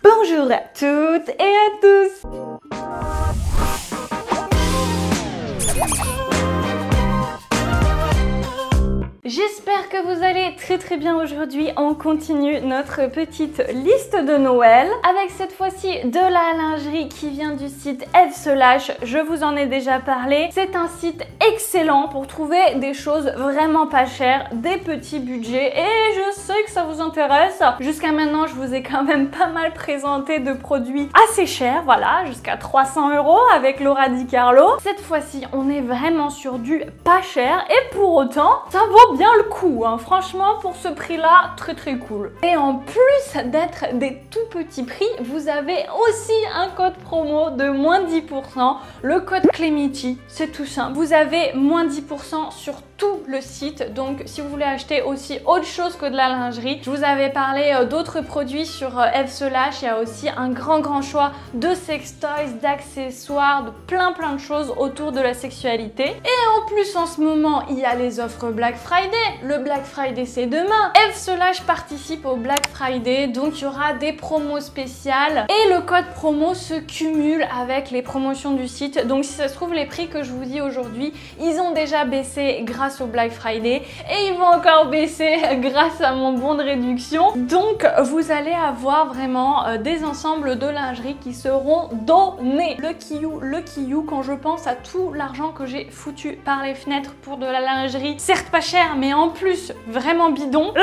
Bonjour à toutes et à tous. J'espère que vous allez très bien aujourd'hui. On continue notre petite liste de Noël avec cette fois-ci de la lingerie qui vient du site Elfslash. Je vous en ai déjà parlé. C'est un site excellent pour trouver des choses vraiment pas chères, des petits budgets, et je sais que ça vous intéresse. Jusqu'à maintenant, je vous ai quand même pas mal présenté de produits assez chers, voilà, jusqu'à 300 € avec Laura Di Carlo. Cette fois-ci, on est vraiment sur du pas cher et pour autant, ça vaut bien le coup, hein. Franchement, pour ce prix-là, très cool. Et en plus d'être des tout petits prix, vous avez aussi un code promo de moins 10%, le code Clemity, c'est tout simple. Vous avez moins 10% sur tout le site, donc si vous voulez acheter aussi autre chose que de la lingerie, je vous avais parlé d'autres produits sur Elfslash. Il y a aussi un grand choix de sextoys, d'accessoires, de plein de choses autour de la sexualité. Et en plus, en ce moment, il y a les offres Black Friday. Le Black Friday, c'est demain. Elfslash participe au Black Friday, donc il y aura des promos spéciales et le code promo se cumule avec les promotions du site. Donc si ça se trouve, les prix que je vous dis aujourd'hui, ils ont déjà baissé grâce au Black Friday et ils vont encore baisser grâce à mon bon de réduction. Donc vous allez avoir vraiment des ensembles de lingerie qui seront donnés. Le Kiyu, quand je pense à tout l'argent que j'ai foutu par les fenêtres pour de la lingerie, certes pas cher, mais en plus vraiment bidon,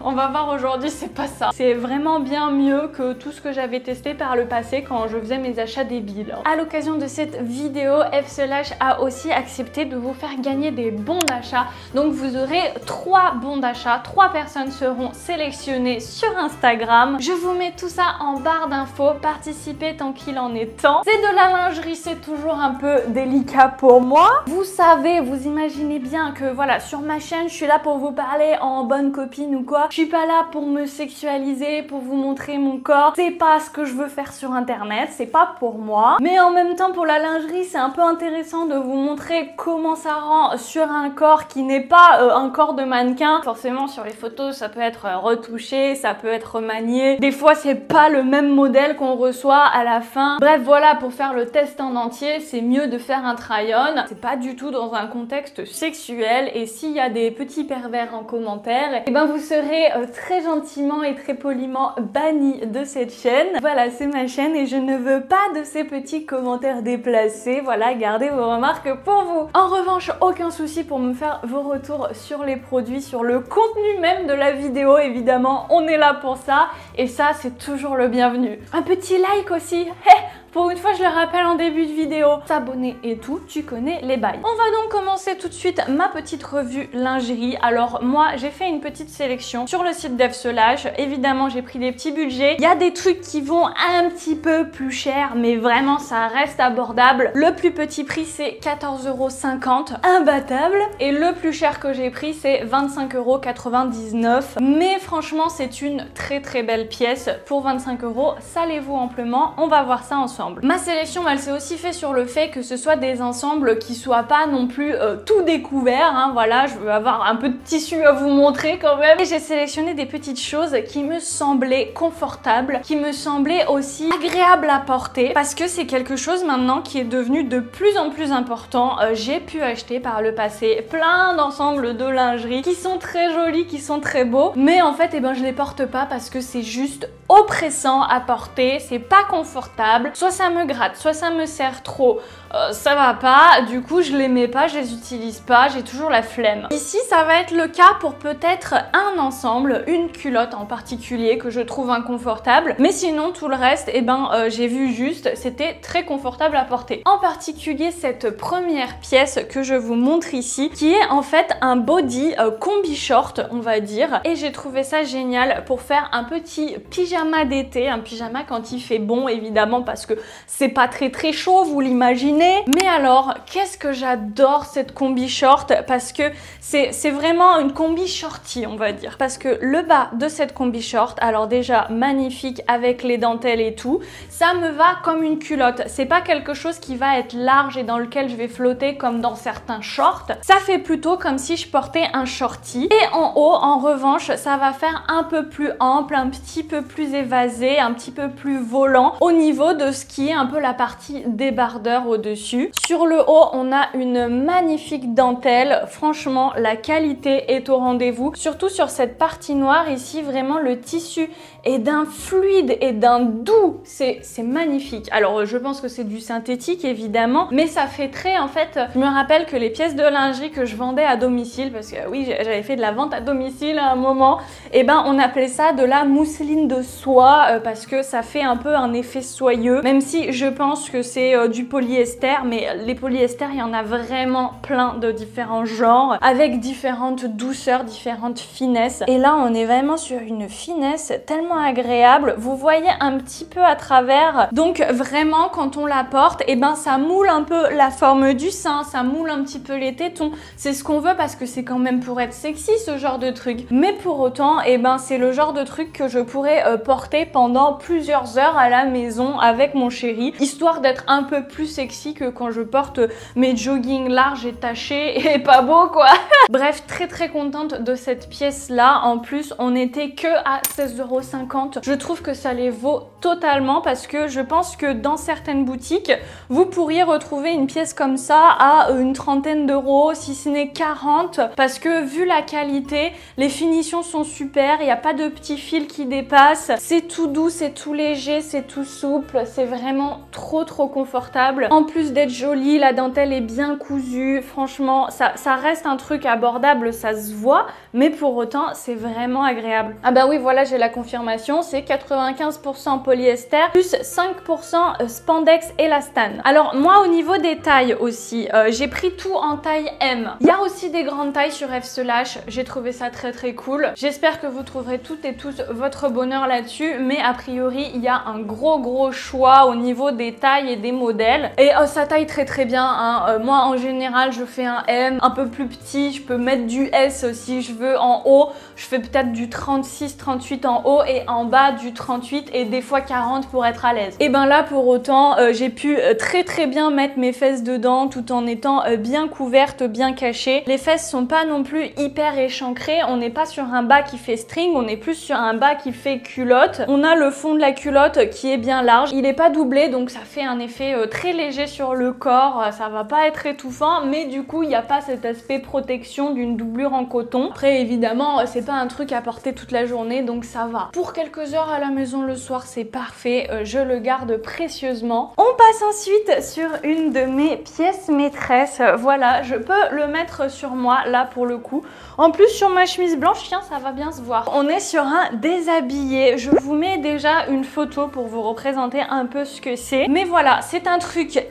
on va voir aujourd'hui, c'est pas ça. C'est vraiment bien mieux que tout ce que j'avais testé par le passé quand je faisais mes achats débiles. À l'occasion de cette vidéo, Elfslash a aussi accepté de vous faire gagner des bons d'achat. Donc vous aurez 3 bons d'achat, 3 personnes seront sélectionnées sur Instagram. Je vous mets tout ça en barre d'infos, participez tant qu'il en est temps. C'est de la lingerie, c'est toujours un peu délicat pour moi. Vous savez, vous imaginez bien que voilà, sur ma chaîne, je suis là pour vous parler en bonne copine ou quoi. Je suis pas là pour me sexualiser, pour vous montrer mon corps. C'est pas ce que je veux faire sur internet, c'est pas pour moi. Mais en même temps, pour la lingerie, c'est un peu intéressant de vous montrer comment ça rend sur un corps qui n'est pas un corps de mannequin. Forcément, sur les photos, ça peut être retouché, ça peut être remanié. Des fois, c'est pas le même modèle qu'on reçoit à la fin. Bref, voilà, pour faire le test en entier, c'est mieux de faire un try-on. C'est pas du tout dans un contexte sexuel, et s'il y a des petits pervers en commentaire, et ben vous serez très gentiment et très poliment banni de cette chaîne. Voilà, c'est ma chaîne et je ne veux pas de ces petits commentaires déplacés. Voilà, gardez vos remarques pour vous. En revanche, aucun souci pour me faire vos retours sur les produits, sur le contenu même de la vidéo. Évidemment, on est là pour ça et ça, c'est toujours le bienvenu. Un petit like aussi. Hey, pour une fois, je le rappelle en début de vidéo, s'abonner et tout, tu connais les bails. On va donc commencer tout de suite ma petite revue lingerie. Alors moi, j'ai fait une petite sélection sur le site d'Elfslash. Évidemment, j'ai pris des petits budgets. Il y a des trucs qui vont un petit peu plus cher, mais vraiment, ça reste abordable. Le plus petit prix, c'est 14,50 €, imbattable. Et le plus cher que j'ai pris, c'est 25,99 €. Mais franchement, c'est une très belle pièce. Pour 25 €, ça les vaut amplement. On va voir ça ensemble. Ma sélection, elle s'est aussi fait sur le fait que ce soit des ensembles qui soient pas non plus tout découverts, hein. Voilà, je veux avoir un peu de tissu à vous montrer quand même. Et j'ai sélectionné des petites choses qui me semblaient confortables, qui me semblaient aussi agréables à porter, parce que c'est quelque chose maintenant qui est devenu de plus en plus important. J'ai pu acheter par le passé plein d'ensembles de lingerie qui sont très jolis, qui sont très beaux, mais en fait, je les porte pas parce que c'est juste oppressant à porter, c'est pas confortable, soit ça me gratte, soit ça me serre trop, ça va pas, du coup je les mets pas, je les utilise pas, j'ai toujours la flemme. Ici ça va être le cas pour peut-être un ensemble, une culotte en particulier que je trouve inconfortable, mais sinon tout le reste, j'ai vu juste, c'était très confortable à porter. En particulier cette première pièce que je vous montre ici, qui est en fait un body combi short, on va dire, et j'ai trouvé ça génial pour faire un petit pyjama d'été, un pyjama quand il fait bon évidemment, parce que c'est pas très chaud, vous l'imaginez. Mais alors, qu'est-ce que j'adore cette combi short, parce que c'est vraiment une combi shorty, on va dire. Parce que le bas de cette combi short, alors déjà magnifique avec les dentelles et tout, ça me va comme une culotte. C'est pas quelque chose qui va être large et dans lequel je vais flotter comme dans certains shorts. Ça fait plutôt comme si je portais un shorty. Et en haut, en revanche, ça va faire un peu plus ample, un petit peu plus plus évasé, un petit peu plus volant au niveau de ce qui est un peu la partie débardeur au-dessus. Sur le haut, on a une magnifique dentelle. Franchement, la qualité est au rendez-vous. Surtout sur cette partie noire ici, vraiment le tissu est d'un fluide et d'un doux. C'est magnifique. Alors, je pense que c'est du synthétique évidemment, mais ça fait très en fait. Je me rappelle que les pièces de lingerie que je vendais à domicile, parce que oui, j'avais fait de la vente à domicile à un moment, et ben on appelait ça de la mousseline de soie parce que ça fait un peu un effet soyeux, même si je pense que c'est du polyester, mais les polyesters, il y en a vraiment plein de différents genres, avec différentes douceurs, différentes finesses. Et là, on est vraiment sur une finesse tellement agréable. Vous voyez un petit peu à travers. Donc vraiment, quand on la porte, et ben ça moule un peu la forme du sein, ça moule un petit peu les tétons. C'est ce qu'on veut parce que c'est quand même pour être sexy ce genre de truc. Mais pour autant, et ben c'est le genre de truc que je pourrais porter pendant plusieurs heures à la maison avec mon chéri, histoire d'être un peu plus sexy que quand je porte mes joggings larges et tachés et pas beau quoi. Bref, très contente de cette pièce là. En plus, on était que à 16,50 €. Je trouve que ça les vaut totalement parce que je pense que dans certaines boutiques, vous pourriez retrouver une pièce comme ça à une trentaine d'euros, si ce n'est 40, parce que vu la qualité, les finitions sont super, il n'y a pas de petits fils qui dépassent, c'est tout doux, c'est tout léger, c'est tout souple, c'est vraiment trop confortable. En plus d'être joli, la dentelle est bien cousue, franchement, ça reste un truc abordable, ça se voit, mais pour autant, c'est vraiment agréable. Ah bah oui, voilà, j'ai la confirmation, c'est 95% polyester, plus 5% spandex élastane. Alors moi, au niveau des tailles aussi, j'ai pris tout en taille M. Il y a aussi des grandes tailles sur F/, j'ai trouvé ça très cool. J'espère que vous trouverez toutes et tous votre bonheur là-dessus, mais a priori, il y a un gros choix au niveau des tailles et des modèles. Et ça taille très bien, hein. Moi, en général, je fais un M, un peu plus petit, je peux mettre du S si je veux en haut. Je fais peut-être du 36, 38 en haut et en bas du 38 et des fois 40 pour être à l'aise. Et ben là, pour autant, j'ai pu très bien mettre mes fesses dedans tout en étant bien couverte, bien cachée. Les fesses sont pas non plus hyper échancrées, on n'est pas sur un bas qui fait string, on est plus sur un bas qui fait culotte. On a le fond de la culotte qui est bien large, il est pas doublé donc ça fait un effet très léger sur le corps, ça va pas être étouffant, mais du coup il n'y a pas cet aspect protection d'une doublure en coton. Après évidemment c'est pas un truc à porter toute la journée donc ça va. Pour quelques heures à la maison le soir c'est parfait, je le garde précieusement. On passe ensuite sur une de mes pièces maîtresses, voilà, je peux le mettre sur moi là pour le coup. En plus sur ma chemise blanche, tiens, ça va bien se voir. On est sur un déshabillé, je vous mets déjà une photo pour vous représenter un peu ce que c'est. Mais voilà, c'est un truc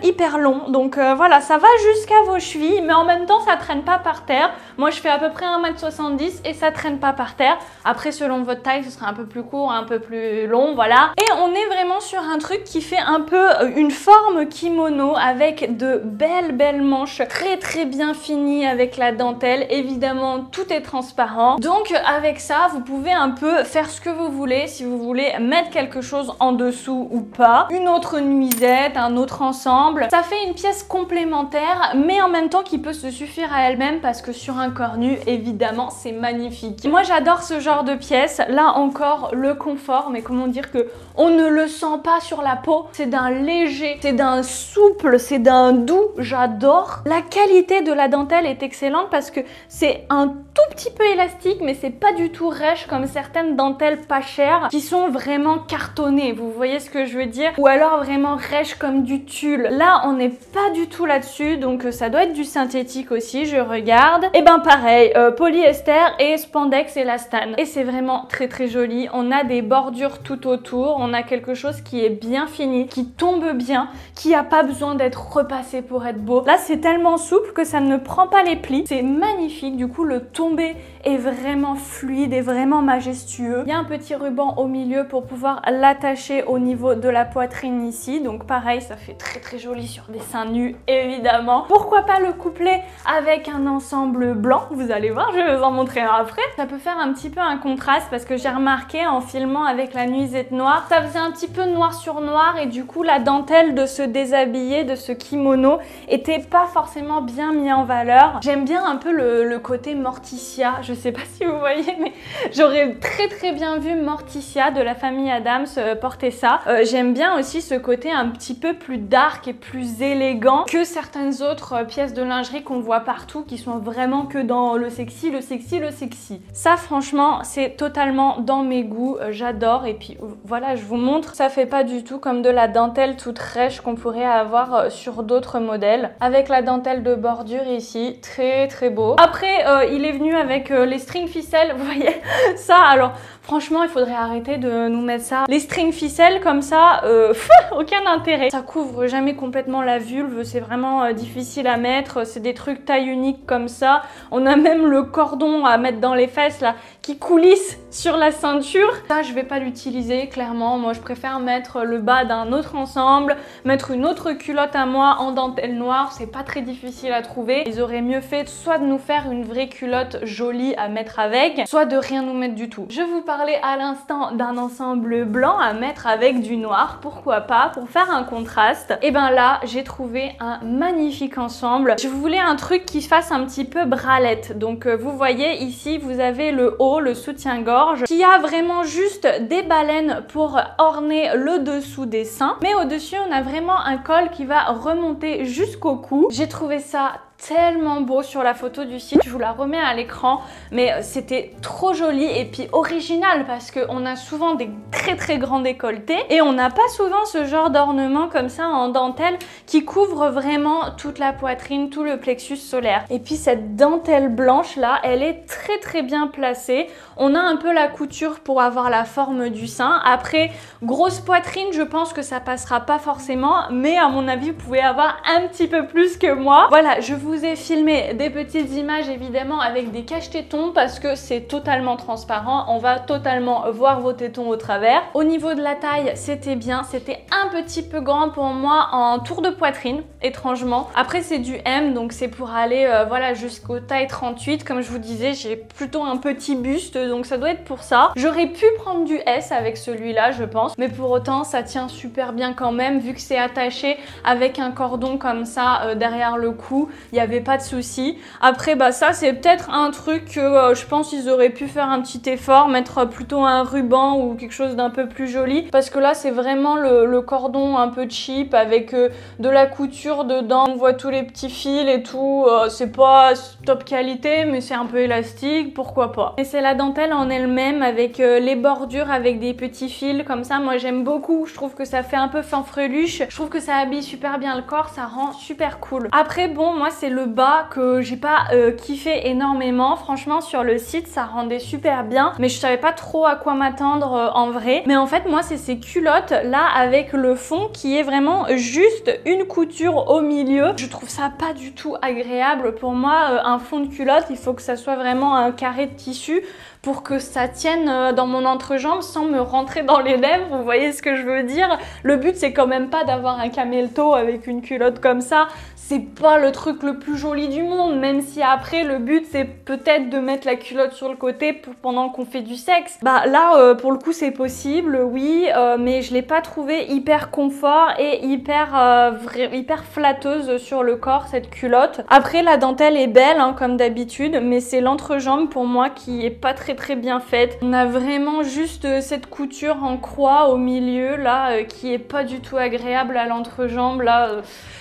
hyper long, donc voilà, ça va jusqu'à vos chevilles, mais en même temps ça traîne pas par terre. Moi je fais à peu près 1,70 m et ça traîne pas par terre. Après selon votre taille, ce sera un peu plus court, un peu plus long, voilà. Et on est vraiment sur un truc qui fait un peu une forme kimono avec de belles manches très bien finies avec la dentelle. Évidemment, tout est transparent. Donc avec ça, vous pouvez un peu faire ce que vous voulez, si vous voulez mettre quelque chose en dessous ou pas. Une autre nuisette, un autre ensemble. Ça fait une pièce complémentaire, mais en même temps qui peut se suffire à elle-même parce que sur un corps nu, évidemment, c'est magnifique. Moi, j'adore ce genre de pièce. Là encore, le confort, mais comment dire que on ne le sent pas sur la peau. C'est d'un léger, c'est d'un souple, c'est d'un doux. J'adore. La qualité de la dentelle est excellente parce que c'est un tout petit peu élastique, mais c'est pas du tout rêche comme certaines dentelles pas chères qui sont vraiment cartonnées. Vous voyez ce que je veux dire? Ou alors vraiment rêche comme du tulle. Là, on n'est pas du tout là-dessus, donc ça doit être du synthétique aussi, je regarde. Et ben pareil, polyester et spandex élastane. Et c'est vraiment très joli. On a des bordures tout autour, on a quelque chose qui est bien fini, qui tombe bien, qui a pas besoin d'être repassé pour être beau. Là, c'est tellement souple que ça ne prend pas les plis. C'est magnifique, du coup, le tombé est vraiment fluide et vraiment majestueux. Il y a un petit ruban au milieu pour pouvoir l'attacher au niveau de la poitrine ici. Donc pareil, ça fait très joli sur des seins nus, évidemment. Pourquoi pas le coupler avec un ensemble blanc? Vous allez voir, je vais vous en montrer un après. Ça peut faire un petit peu un contraste parce que j'ai remarqué en filmant avec la nuisette noire, ça faisait un petit peu noir sur noir et du coup la dentelle de ce déshabillé, de ce kimono était pas forcément bien mis en valeur. J'aime bien un peu le côté Morticia. Je je sais pas si vous voyez, mais j'aurais très bien vu Morticia de la famille Addams porter ça. J'aime bien aussi ce côté un petit peu plus dark et plus élégant que certaines autres pièces de lingerie qu'on voit partout, qui sont vraiment que dans le sexy, le sexy, le sexy. Ça franchement, c'est totalement dans mes goûts, j'adore. Et puis voilà, je vous montre, ça fait pas du tout comme de la dentelle toute rêche qu'on pourrait avoir sur d'autres modèles. Avec la dentelle de bordure ici, très beau. Après, il est venu avec les strings ficelles, vous voyez ça. Alors franchement, il faudrait arrêter de nous mettre ça. Les strings ficelles comme ça, aucun intérêt. Ça couvre jamais complètement la vulve, c'est vraiment difficile à mettre. C'est des trucs taille unique comme ça. On a même le cordon à mettre dans les fesses là, qui coulisse sur la ceinture. Ça, je vais pas l'utiliser, clairement. Moi, je préfère mettre le bas d'un autre ensemble, mettre une autre culotte à moi en dentelle noire. C'est pas très difficile à trouver. Ils auraient mieux fait soit de nous faire une vraie culotte jolie à mettre avec, soit de rien nous mettre du tout. Je vous parlais à l'instant d'un ensemble blanc à mettre avec du noir, pourquoi pas, pour faire un contraste. Et ben là, j'ai trouvé un magnifique ensemble. Je voulais un truc qui fasse un petit peu bralette. Donc vous voyez ici, vous avez le haut, le soutien-gorge, qui a vraiment juste des baleines pour orner le dessous des seins. Mais au-dessus, on a vraiment un col qui va remonter jusqu'au cou. J'ai trouvé ça tellement beau sur la photo du site, je vous la remets à l'écran, mais c'était trop joli et puis original parce qu'on a souvent des très grands décolletés et on n'a pas souvent ce genre d'ornement comme ça en dentelle qui couvre vraiment toute la poitrine, tout le plexus solaire. Et puis cette dentelle blanche là, elle est très bien placée. On a un peu la couture pour avoir la forme du sein. Après, grosse poitrine, je pense que ça passera pas forcément, mais à mon avis, vous pouvez avoir un petit peu plus que moi. Voilà, je vous ai filmé des petites images évidemment avec des cache-tétons parce que c'est totalement transparent. On va totalement voir vos tétons au travers. Au niveau de la taille, c'était bien. C'était un petit peu grand pour moi en tour de poitrine, étrangement. Après, c'est du M, donc c'est pour aller voilà, jusqu'au taille 38. Comme je vous disais, j'ai plutôt un petit buste, donc ça doit être pour ça. J'aurais pu prendre du S avec celui-là, je pense. Mais pour autant, ça tient super bien quand même, vu que c'est attaché avec un cordon comme ça derrière le cou. Il n'y avait pas de souci. Après, bah ça, c'est peut-être un truc que je pense qu'ils auraient pu faire un petit effort, mettre plutôt un ruban ou quelque chose d'un peu plus joli. Parce que là, c'est vraiment le cordon un peu cheap avec de la couture dedans. On voit tous les petits fils et tout. C'est pas top qualité, mais c'est un peu élastique, pourquoi pas. Et c'est la dentelle en elle-même avec les bordures, avec des petits fils comme ça. Moi, j'aime beaucoup. Je trouve que ça fait un peu fanfreluche. Je trouve que ça habille super bien le corps. Ça rend super cool. Après, bon, moi, c'est le bas que j'ai pas kiffé énormément. Franchement, sur le site, ça rendait super bien, mais je savais pas trop à quoi m'attendre en vrai. Mais en fait, moi, c'est ces culottes là avec le fond qui est vraiment juste une couture au milieu. Je trouve ça pas du tout agréable. Pour moi, un fond de culotte, il faut que ça soit vraiment un carré de tissu pour que ça tienne dans mon entrejambe sans me rentrer dans les lèvres, vous voyez ce que je veux dire? Le but, c'est quand même pas d'avoir un camel toe avec une culotte comme ça. C'est pas le truc le plus joli du monde, même si après, le but, c'est peut-être de mettre la culotte sur le côté pendant qu'on fait du sexe. Bah là, pour le coup, c'est possible, oui, mais je l'ai pas trouvé hyper confort et hyper flatteuse sur le corps, cette culotte. Après, la dentelle est belle, hein, comme d'habitude, mais c'est l'entrejambe pour moi qui est pas très bien faite. On a vraiment juste cette couture en croix au milieu là qui est pas du tout agréable à l'entrejambe là.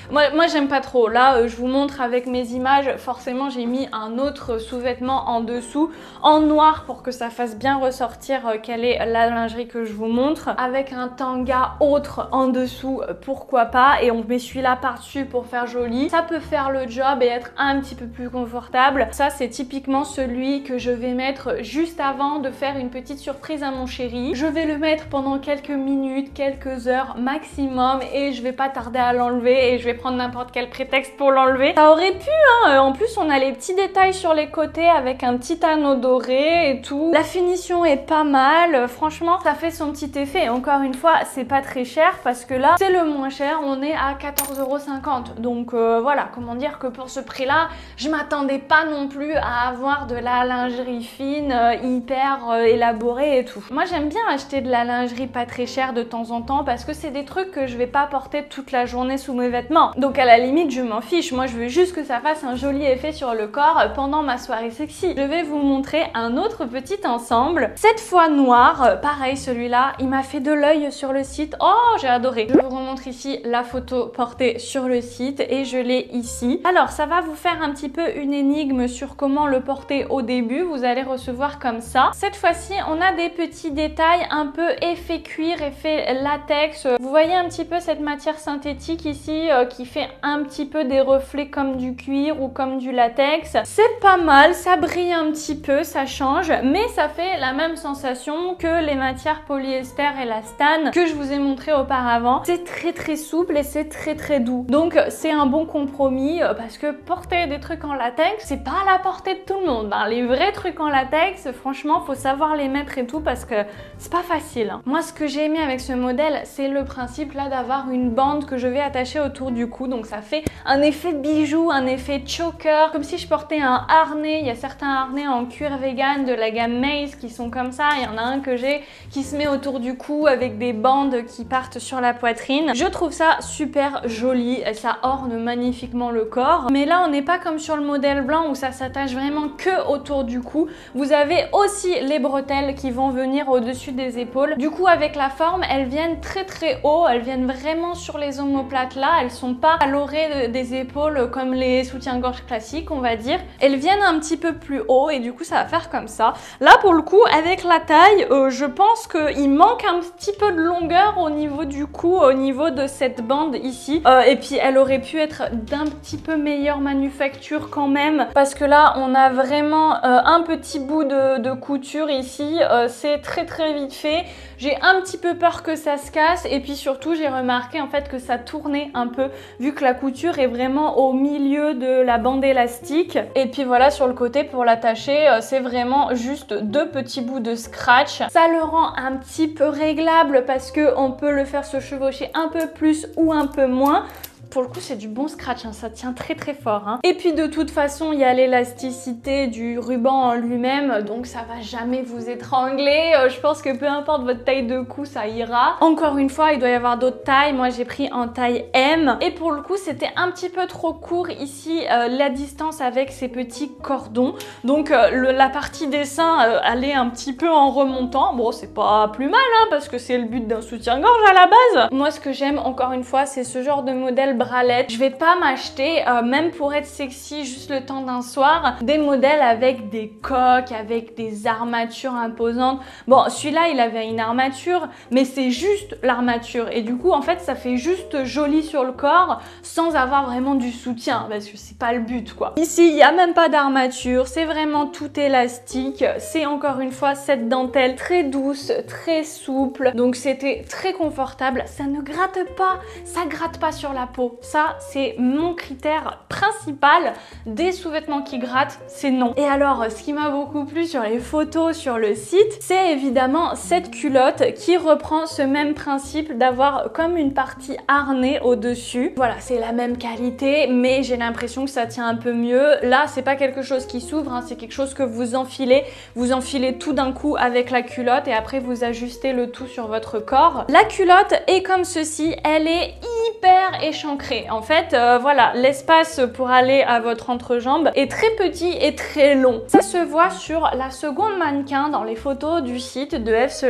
Moi j'aime pas trop. Là je vous montre avec mes images, forcément j'ai mis un autre sous-vêtement en dessous en noir pour que ça fasse bien ressortir quelle est la lingerie que je vous montre, avec un tanga autre en dessous, pourquoi pas, et on met celui-là par-dessus pour faire joli. Ça peut faire le job et être un petit peu plus confortable. Ça c'est typiquement celui que je vais mettre juste avant de faire une petite surprise à mon chéri. Je vais le mettre pendant quelques minutes, quelques heures maximum, et je vais pas tarder à l'enlever et je vais prendre n'importe quel prétexte pour l'enlever. Ça aurait pu, hein. En plus on a les petits détails sur les côtés avec un petit anneau doré et tout. La finition est pas mal, franchement ça fait son petit effet. Encore une fois, c'est pas très cher parce que là c'est le moins cher, on est à 14,50 €. Donc voilà, comment dire que pour ce prix là, je m'attendais pas non plus à avoir de la lingerie fine, hyper élaborée et tout. Moi j'aime bien acheter de la lingerie pas très chère de temps en temps parce que c'est des trucs que je vais pas porter toute la journée sous mes vêtements. Donc à la limite je m'en fiche. Moi, je veux juste que ça fasse un joli effet sur le corps pendant ma soirée sexy. Je vais vous montrer un autre petit ensemble. Cette fois noir. Pareil, celui-là, il m'a fait de l'œil sur le site. Oh, j'ai adoré. Je vous remontre ici la photo portée sur le site et je l'ai ici. Alors, ça va vous faire un petit peu une énigme sur comment le porter au début. Vous allez recevoir comme ça. Cette fois-ci, on a des petits détails un peu effet cuir, effet latex. Vous voyez un petit peu cette matière synthétique ici qui fait un petit peu des reflets comme du cuir ou comme du latex. C'est pas mal, ça brille un petit peu, ça change, mais ça fait la même sensation que les matières polyester et l'élastane que je vous ai montré auparavant. C'est très souple et c'est très doux. Donc c'est un bon compromis parce que porter des trucs en latex, c'est pas à la portée de tout le monde. Hein. Les vrais trucs en latex, franchement, faut savoir les mettre et tout parce que c'est pas facile. Hein. Moi, ce que j'ai aimé avec ce modèle, c'est le principe là d'avoir une bande que je vais attacher autour du cou. Donc ça fait un effet bijou, un effet choker, comme si je portais un harnais. Il y a certains harnais en cuir vegan de la gamme Mace qui sont comme ça. Il y en a un que j'ai qui se met autour du cou avec des bandes qui partent sur la poitrine. Je trouve ça super joli et ça orne magnifiquement le corps. Mais là, on n'est pas comme sur le modèle blanc où ça s'attache vraiment que autour du cou. Vous avez aussi les bretelles qui vont venir au-dessus des épaules. Du coup, avec la forme, elles viennent très haut. Elles viennent vraiment sur les omoplates là. Elles sont pas à l'orée des épaules comme les soutiens-gorge classiques, on va dire. Elles viennent un petit peu plus haut et du coup, ça va faire comme ça. Là, pour le coup, avec la taille, je pense qu'il manque un petit peu de longueur au niveau du cou, au niveau de cette bande ici. Et puis, elle aurait pu être d'un petit peu meilleure manufacture quand même parce que là, on a vraiment un petit bout de couture ici. C'est très vite fait. J'ai un petit peu peur que ça se casse et puis surtout, j'ai remarqué en fait que ça tournait un peu vu que la couture est vraiment au milieu de la bande élastique. Et puis voilà, sur le côté pour l'attacher, c'est vraiment juste deux petits bouts de scratch. Ça le rend un petit peu réglable parce que on peut le faire se chevaucher un peu plus ou un peu moins. Pour le coup, c'est du bon scratch, hein, ça tient très fort. Hein. Et puis de toute façon, il y a l'élasticité du ruban en lui-même, donc ça va jamais vous étrangler. Je pense que peu importe votre taille de cou, ça ira. Encore une fois, il doit y avoir d'autres tailles. Moi, j'ai pris en taille M. Et pour le coup, c'était un petit peu trop court ici, la distance avec ces petits cordons. Donc la partie des seins allait un petit peu en remontant. Bon, c'est pas plus mal, hein, parce que c'est le but d'un soutien-gorge à la base. Moi, ce que j'aime, encore une fois, c'est ce genre de modèle bralette. Je vais pas m'acheter, même pour être sexy juste le temps d'un soir, des modèles avec des coques, avec des armatures imposantes. Bon, celui-là, il avait une armature, mais c'est juste l'armature. Et du coup, en fait, ça fait juste joli sur le corps sans avoir vraiment du soutien, parce que c'est pas le but, quoi. Ici, il n'y a même pas d'armature, c'est vraiment tout élastique. C'est encore une fois cette dentelle très douce, très souple. Donc, c'était très confortable. Ça ne gratte pas, ça gratte pas sur la peau. Ça, c'est mon critère principal des sous-vêtements qui grattent, c'est non. Et alors, ce qui m'a beaucoup plu sur les photos sur le site, c'est évidemment cette culotte qui reprend ce même principe d'avoir comme une partie harnais au-dessus. Voilà, c'est la même qualité, mais j'ai l'impression que ça tient un peu mieux. Là, c'est pas quelque chose qui s'ouvre, hein, c'est quelque chose que vous enfilez tout d'un coup avec la culotte et après vous ajustez le tout sur votre corps. La culotte est comme ceci, elle est hyper échancrée. En fait, voilà, l'espace pour aller à votre entrejambe est très petit et très long. Ça se voit sur la seconde mannequin dans les photos du site de F/.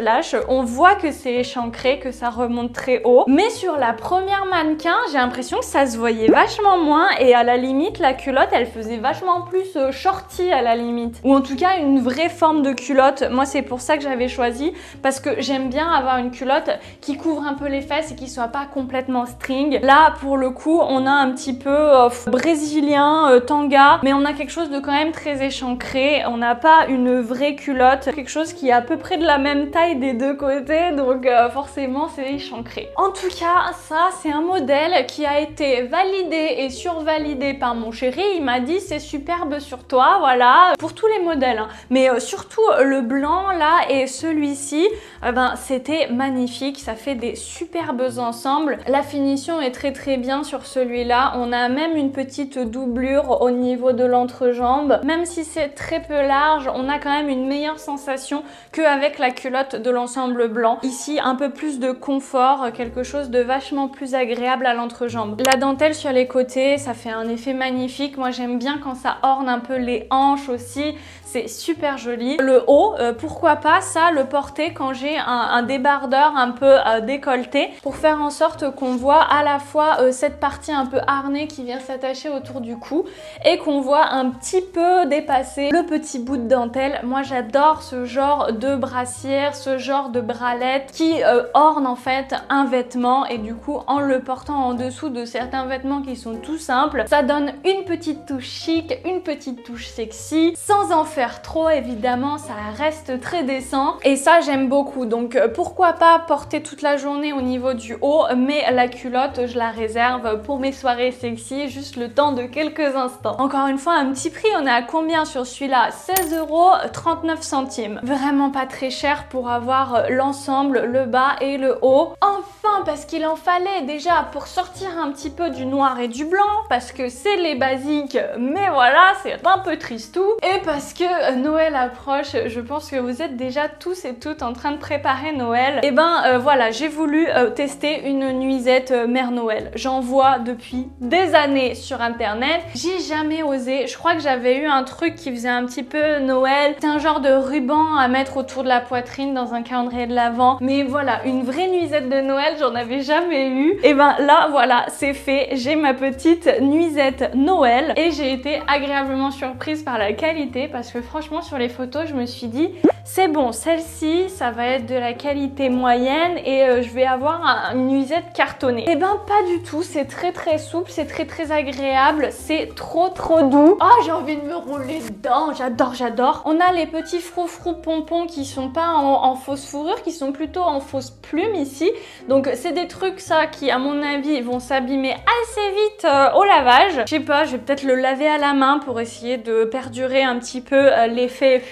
On voit que c'est échancré, que ça remonte très haut. Mais sur la première mannequin, j'ai l'impression que ça se voyait vachement moins et à la limite, la culotte, elle faisait vachement plus shorty à la limite. Ou en tout cas, une vraie forme de culotte. Moi, c'est pour ça que j'avais choisi parce que j'aime bien avoir une culotte qui couvre un peu les fesses et qui soit pas complètement string. Là, pour le coup, on a un petit peu brésilien, tanga, mais on a quelque chose de quand même très échancré. On n'a pas une vraie culotte, quelque chose qui est à peu près de la même taille des deux côtés, donc forcément c'est échancré. En tout cas, ça c'est un modèle qui a été validé et survalidé par mon chéri. Il m'a dit c'est superbe sur toi, voilà, pour tous les modèles, hein. Mais surtout le blanc là et celui-ci, ben c'était magnifique, ça fait des superbes ensembles. La finition définition est très bien sur celui-là. On a même une petite doublure au niveau de l'entrejambe. Même si c'est très peu large, on a quand même une meilleure sensation qu'avec la culotte de l'ensemble blanc. Ici, un peu plus de confort, quelque chose de vachement plus agréable à l'entrejambe. La dentelle sur les côtés, ça fait un effet magnifique. Moi, j'aime bien quand ça orne un peu les hanches aussi. C'est super joli. Le haut, pourquoi pas ça le porter quand j'ai un débardeur un peu décolleté pour faire en sorte qu'on voit à la fois cette partie un peu harnée qui vient s'attacher autour du cou et qu'on voit un petit peu dépasser le petit bout de dentelle. Moi, j'adore ce genre de brassière, ce genre de bralette qui orne en fait un vêtement et du coup, en le portant en dessous de certains vêtements qui sont tout simples, ça donne une petite touche chic, une petite touche sexy, sans en faire trop évidemment, ça reste très décent et ça j'aime beaucoup. Donc pourquoi pas porter toute la journée au niveau du haut, mais la culotte je la réserve pour mes soirées sexy, juste le temps de quelques instants. Encore une fois, un petit prix, on est à combien sur celui-là? 16,39 €. Vraiment pas très cher pour avoir l'ensemble, le bas et le haut. Enfin, parce qu'il en fallait déjà pour sortir un petit peu du noir et du blanc, parce que c'est les basiques, mais voilà, c'est un peu tristou, et parce que Noël approche, je pense que vous êtes déjà tous et toutes en train de préparer Noël. Et ben voilà, j'ai voulu tester une nuisette Mère Noël. J'en vois depuis des années sur internet. J'ai jamais osé. Je crois que j'avais eu un truc qui faisait un petit peu Noël. C'est un genre de ruban à mettre autour de la poitrine dans un calendrier de l'Avent. Mais voilà, une vraie nuisette de Noël, j'en avais jamais eu. Et ben là, voilà, c'est fait. J'ai ma petite nuisette Noël et j'ai été agréablement surprise par la qualité parce que franchement sur les photos je me suis dit c'est bon, celle-ci ça va être de la qualité moyenne et je vais avoir une nuisette cartonnée. Et ben pas du tout, c'est très souple, c'est très agréable, c'est trop doux. Ah, j'ai envie de me rouler dedans, j'adore. On a les petits froufrous pompons qui sont pas en fausse fourrure, qui sont plutôt en fausse plume ici. Donc c'est des trucs ça qui à mon avis vont s'abîmer assez vite au lavage. Je sais pas, je vais peut-être le laver à la main pour essayer de perdurer un petit peu l'effet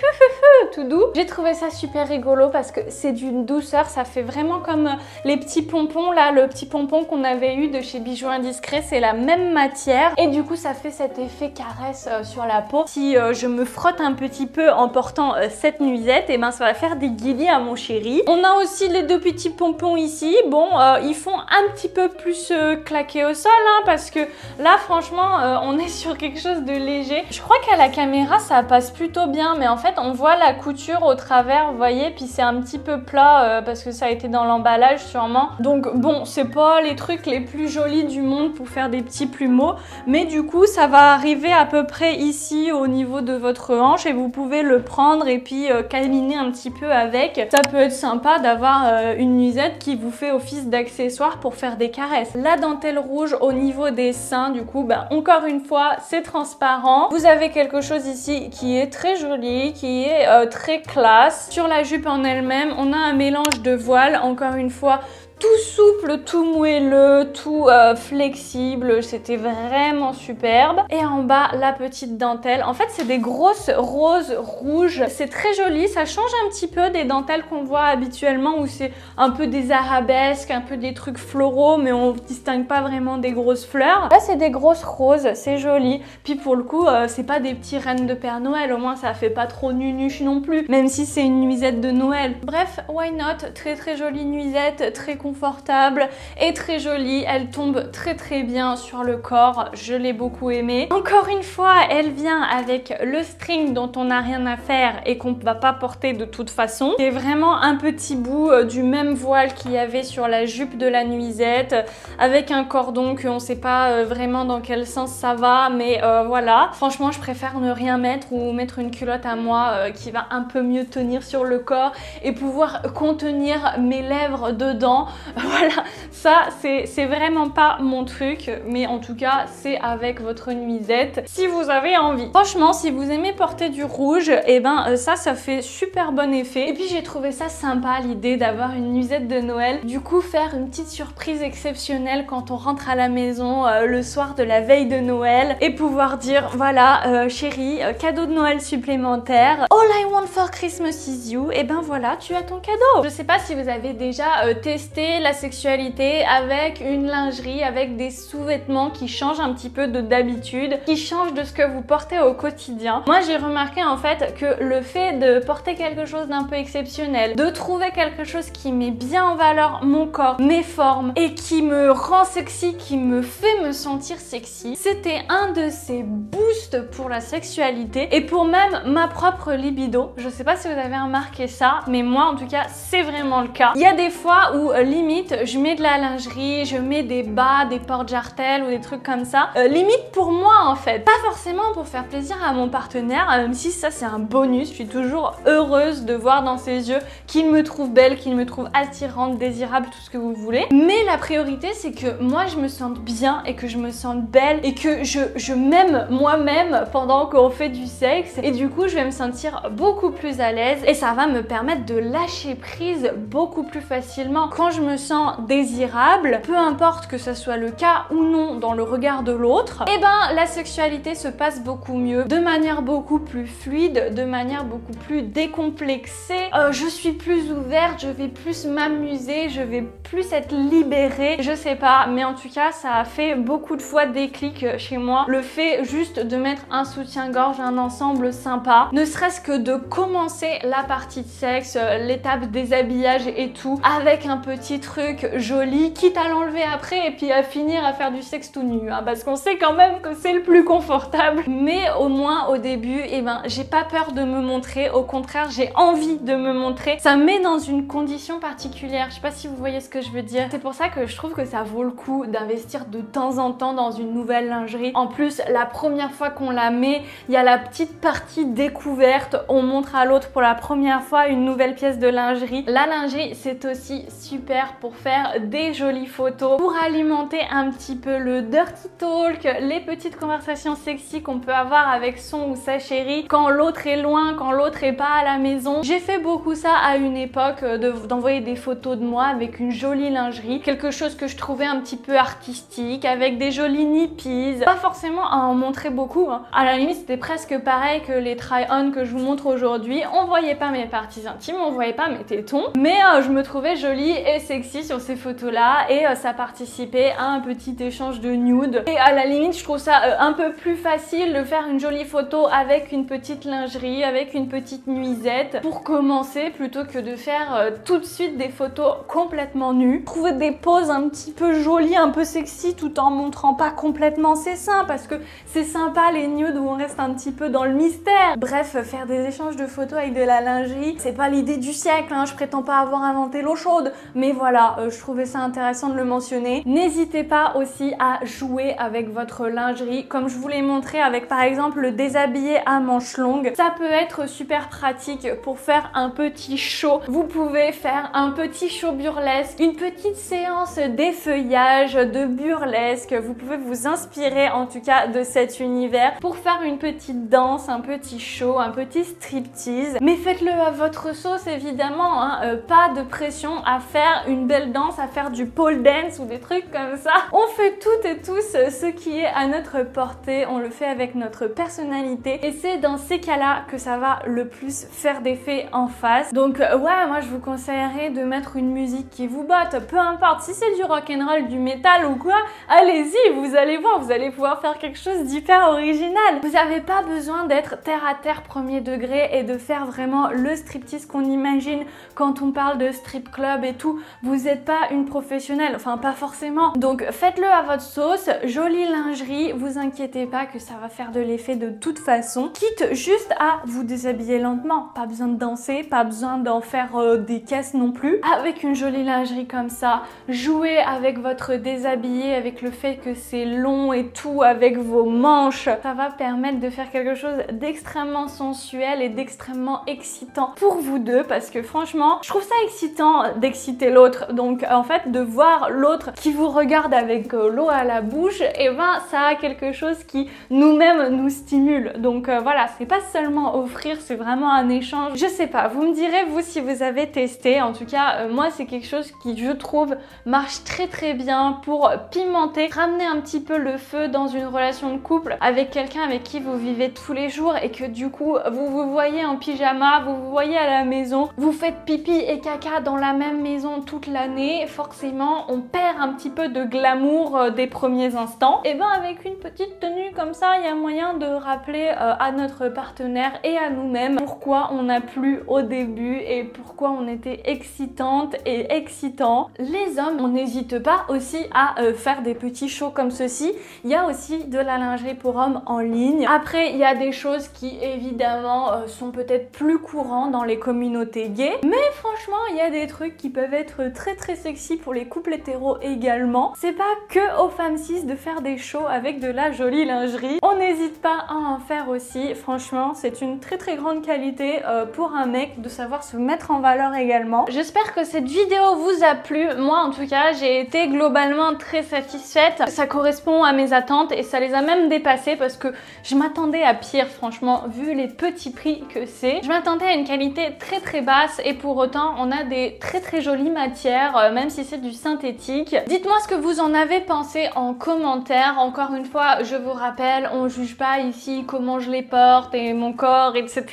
tout doux. J'ai trouvé ça super rigolo parce que c'est d'une douceur, ça fait vraiment comme les petits pompons là, le petit pompon qu'on avait eu de chez Bijoux Indiscrets, c'est la même matière et du coup ça fait cet effet caresse sur la peau. Si je me frotte un petit peu en portant cette nuisette, et ben ça va faire des guillis à mon chéri. On a aussi les deux petits pompons ici. Bon, ils font un petit peu plus claquer au sol hein, parce que là franchement on est sur quelque chose de léger. Je crois qu'à la caméra ça passe plutôt bien, mais en fait on voit la couture au travers, vous voyez, puis c'est un petit peu plat parce que ça a été dans l'emballage sûrement. Donc bon, c'est pas les trucs les plus jolis du monde pour faire des petits plumeaux, mais du coup ça va arriver à peu près ici au niveau de votre hanche et vous pouvez le prendre et puis câliner un petit peu avec. Ça peut être sympa d'avoir une nuisette qui vous fait office d'accessoire pour faire des caresses. La dentelle rouge au niveau des seins, du coup, bah, encore une fois, c'est transparent. Vous avez quelque chose ici qui est très joli, qui est très classe. Sur la jupe en elle-même, on a un mélange de voiles, encore une fois, tout souple, tout moelleux, tout flexible, c'était vraiment superbe. Et en bas, la petite dentelle. En fait, c'est des grosses roses rouges. C'est très joli, ça change un petit peu des dentelles qu'on voit habituellement où c'est un peu des arabesques, un peu des trucs floraux, mais on distingue pas vraiment des grosses fleurs. Là, c'est des grosses roses, c'est joli. Puis pour le coup, c'est pas des petits rennes de Père Noël, au moins ça fait pas trop nunuche non plus, même si c'est une nuisette de Noël. Bref, why not? Très jolie nuisette, très confortable et très jolie. Elle tombe très bien sur le corps, je l'ai beaucoup aimée. Encore une fois, elle vient avec le string dont on n'a rien à faire et qu'on va pas porter de toute façon. C'est vraiment un petit bout du même voile qu'il y avait sur la jupe de la nuisette avec un cordon qu'on sait pas vraiment dans quel sens ça va, mais voilà. Franchement, je préfère ne rien mettre ou mettre une culotte à moi qui va un peu mieux tenir sur le corps et pouvoir contenir mes lèvres dedans. Voilà, ça c'est vraiment pas mon truc, mais en tout cas c'est avec votre nuisette si vous avez envie. Franchement, si vous aimez porter du rouge, et ben ça fait super bon effet. Et puis j'ai trouvé ça sympa l'idée d'avoir une nuisette de Noël, du coup faire une petite surprise exceptionnelle quand on rentre à la maison le soir de la veille de Noël et pouvoir dire voilà chérie, cadeau de Noël supplémentaire, all I want for Christmas is you, et ben voilà, tu as ton cadeau. Je sais pas si vous avez déjà testé aborder la sexualité avec une lingerie, avec des sous-vêtements qui changent un petit peu de d'habitude, qui changent de ce que vous portez au quotidien. Moi j'ai remarqué en fait que le fait de porter quelque chose d'un peu exceptionnel, de trouver quelque chose qui met bien en valeur mon corps, mes formes et qui me rend sexy, qui me fait me sentir sexy, c'était un de ces boosts pour la sexualité et pour même ma propre libido. Je sais pas si vous avez remarqué ça, mais moi en tout cas c'est vraiment le cas. Il y a des fois où limite je mets de la lingerie, je mets des bas, des porte-jartelles ou des trucs comme ça, limite pour moi en fait, pas forcément pour faire plaisir à mon partenaire, même si ça c'est un bonus. Je suis toujours heureuse de voir dans ses yeux qu'il me trouve belle, qu'il me trouve attirante, désirable, tout ce que vous voulez, mais la priorité c'est que moi je me sente bien et que je me sente belle et que je m'aime moi-même pendant qu'on fait du sexe, et du coup je vais me sentir beaucoup plus à l'aise et ça va me permettre de lâcher prise beaucoup plus facilement. Quand je me sens désirable, peu importe que ce soit le cas ou non dans le regard de l'autre, et ben la sexualité se passe beaucoup mieux, de manière beaucoup plus fluide, de manière beaucoup plus décomplexée. Je suis plus ouverte, je vais plus m'amuser, je vais plus être libérée, je sais pas, mais en tout cas ça a fait beaucoup de fois déclic chez moi, le fait juste de mettre un soutien-gorge, un ensemble sympa, ne serait-ce que de commencer la partie de sexe, l'étape des habillages et tout, avec un petit truc joli, quitte à l'enlever après et puis à finir à faire du sexe tout nu, hein, parce qu'on sait quand même que c'est le plus confortable, mais au moins au début, eh ben, j'ai pas peur de me montrer, au contraire j'ai envie de me montrer, ça me met dans une condition particulière, je sais pas si vous voyez ce que je veux dire. C'est pour ça que je trouve que ça vaut le coup d'investir de temps en temps dans une nouvelle lingerie. En plus, la première fois qu'on la met, il y a la petite partie découverte, on montre à l'autre pour la première fois une nouvelle pièce de lingerie. La lingerie, c'est aussi super pour faire des jolies photos, pour alimenter un petit peu le dirty talk, les petites conversations sexy qu'on peut avoir avec son ou sa chérie quand l'autre est loin, quand l'autre est pas à la maison. J'ai fait beaucoup ça à une époque, d'envoyer des photos de moi avec une jolie lingerie, quelque chose que je trouvais un petit peu artistique, avec des jolies nippies, pas forcément à en montrer beaucoup, hein. À la limite c'était presque pareil que les try-on que je vous montre aujourd'hui, on voyait pas mes parties intimes, on voyait pas mes tétons, mais je me trouvais jolie et sexy sur ces photos là et ça participait à un petit échange de nude, et à la limite je trouve ça un peu plus facile de faire une jolie photo avec une petite lingerie, avec une petite nuisette pour commencer, plutôt que de faire tout de suite des photos complètement nues. Trouver des poses un petit peu jolies, un peu sexy tout en montrant pas complètement ses seins, parce que c'est sympa les nudes où on reste un petit peu dans le mystère. Bref, faire des échanges de photos avec de la lingerie, c'est pas l'idée du siècle, hein, je prétends pas avoir inventé l'eau chaude, mais voilà, je trouvais ça intéressant de le mentionner. N'hésitez pas aussi à jouer avec votre lingerie, comme je vous l'ai montré avec par exemple le déshabillé à manches longues. Ça peut être super pratique pour faire un petit show. Vous pouvez faire un petit show burlesque, une petite séance d'effeuillage, de burlesque. Vous pouvez vous inspirer en tout cas de cet univers pour faire une petite danse, un petit show, un petit striptease. Mais faites-le à votre sauce évidemment, hein. Pas de pression à faire une belle danse, à faire du pole dance ou des trucs comme ça. On fait toutes et tous ce qui est à notre portée, on le fait avec notre personnalité et c'est dans ces cas-là que ça va le plus faire d'effet en face. Donc ouais, moi je vous conseillerais de mettre une musique qui vous botte, peu importe si c'est du rock'n'roll, du métal ou quoi, allez-y, vous allez voir, vous allez pouvoir faire quelque chose d'hyper original. Vous n'avez pas besoin d'être terre à terre premier degré et de faire vraiment le striptease qu'on imagine quand on parle de strip club et tout. Vous n'êtes pas une professionnelle, enfin pas forcément. Donc faites-le à votre sauce, jolie lingerie, vous inquiétez pas que ça va faire de l'effet de toute façon, quitte juste à vous déshabiller lentement, pas besoin de danser, pas besoin d'en faire des caisses non plus. Avec une jolie lingerie comme ça, jouez avec votre déshabillé, avec le fait que c'est long et tout, avec vos manches, ça va permettre de faire quelque chose d'extrêmement sensuel et d'extrêmement excitant pour vous deux, parce que franchement, je trouve ça excitant d'exciter l'autre. Donc en fait, de voir l'autre qui vous regarde avec l'eau à la bouche, et ben ça a quelque chose qui nous-mêmes nous stimule. Donc voilà, c'est pas seulement offrir, c'est vraiment un échange. Je sais pas, vous me direz vous si vous avez testé. En tout cas, moi c'est quelque chose qui, je trouve, marche très bien pour pimenter, ramener un petit peu le feu dans une relation de couple avec quelqu'un avec qui vous vivez tous les jours et que du coup vous vous voyez en pyjama, vous vous voyez à la maison, vous faites pipi et caca dans la même maison tout toute l'année, forcément on perd un petit peu de glamour des premiers instants. Et ben avec une petite tenue comme ça, il y a moyen de rappeler à notre partenaire et à nous-mêmes pourquoi on a plu au début et pourquoi on était excitante et excitant. Les hommes, on n'hésite pas aussi à faire des petits shows comme ceci. Il y a aussi de la lingerie pour hommes en ligne. Après, il y a des choses qui évidemment sont peut-être plus courants dans les communautés gays, mais franchement, il y a des trucs qui peuvent être très sexy pour les couples hétéros également. C'est pas que aux femmes cis de faire des shows avec de la jolie lingerie. On n'hésite pas à en faire aussi. Franchement, c'est une très grande qualité pour un mec de savoir se mettre en valeur également. J'espère que cette vidéo vous a plu. Moi, en tout cas, j'ai été globalement très satisfaite. Ça correspond à mes attentes et ça les a même dépassées parce que je m'attendais à pire, franchement, vu les petits prix que c'est. Je m'attendais à une qualité très basse et pour autant, on a des très jolies matières, même si c'est du synthétique. Dites-moi ce que vous en avez pensé en commentaire. Encore une fois, je vous rappelle, on juge pas ici comment je les porte et mon corps, etc.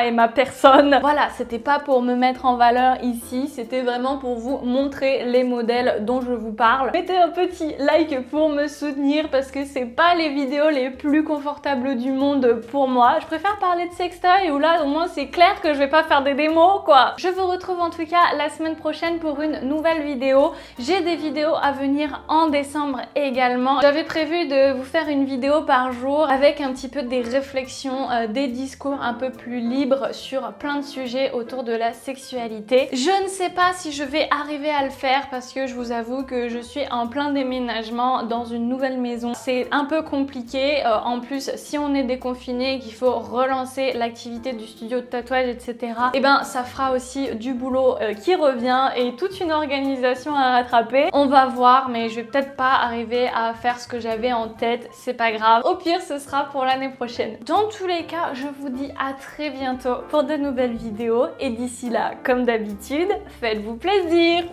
et ma personne. Voilà, c'était pas pour me mettre en valeur ici, c'était vraiment pour vous montrer les modèles dont je vous parle. Mettez un petit like pour me soutenir parce que c'est pas les vidéos les plus confortables du monde pour moi. Je préfère parler de sextoy où là au moins c'est clair que je vais pas faire des démos quoi. Je vous retrouve en tout cas la semaine prochaine pour une nouvelle vidéo. J'ai des vidéos à venir en décembre également. J'avais prévu de vous faire une vidéo par jour avec un petit peu des réflexions, des discours un peu plus libres sur plein de sujets autour de la sexualité. Je ne sais pas si je vais arriver à le faire parce que je vous avoue que je suis en plein déménagement dans une nouvelle maison. C'est un peu compliqué. En plus, si on est déconfiné et qu'il faut relancer l'activité du studio de tatouage, etc., et ben ça fera aussi du boulot qui revient et toute une organisation à rattraper. On va voir, mais je vais peut-être pas arriver à faire ce que j'avais en tête. C'est pas grave. Au pire, ce sera pour l'année prochaine. Dans tous les cas, je vous dis à très bientôt pour de nouvelles vidéos et d'ici là, comme d'habitude, faites-vous plaisir.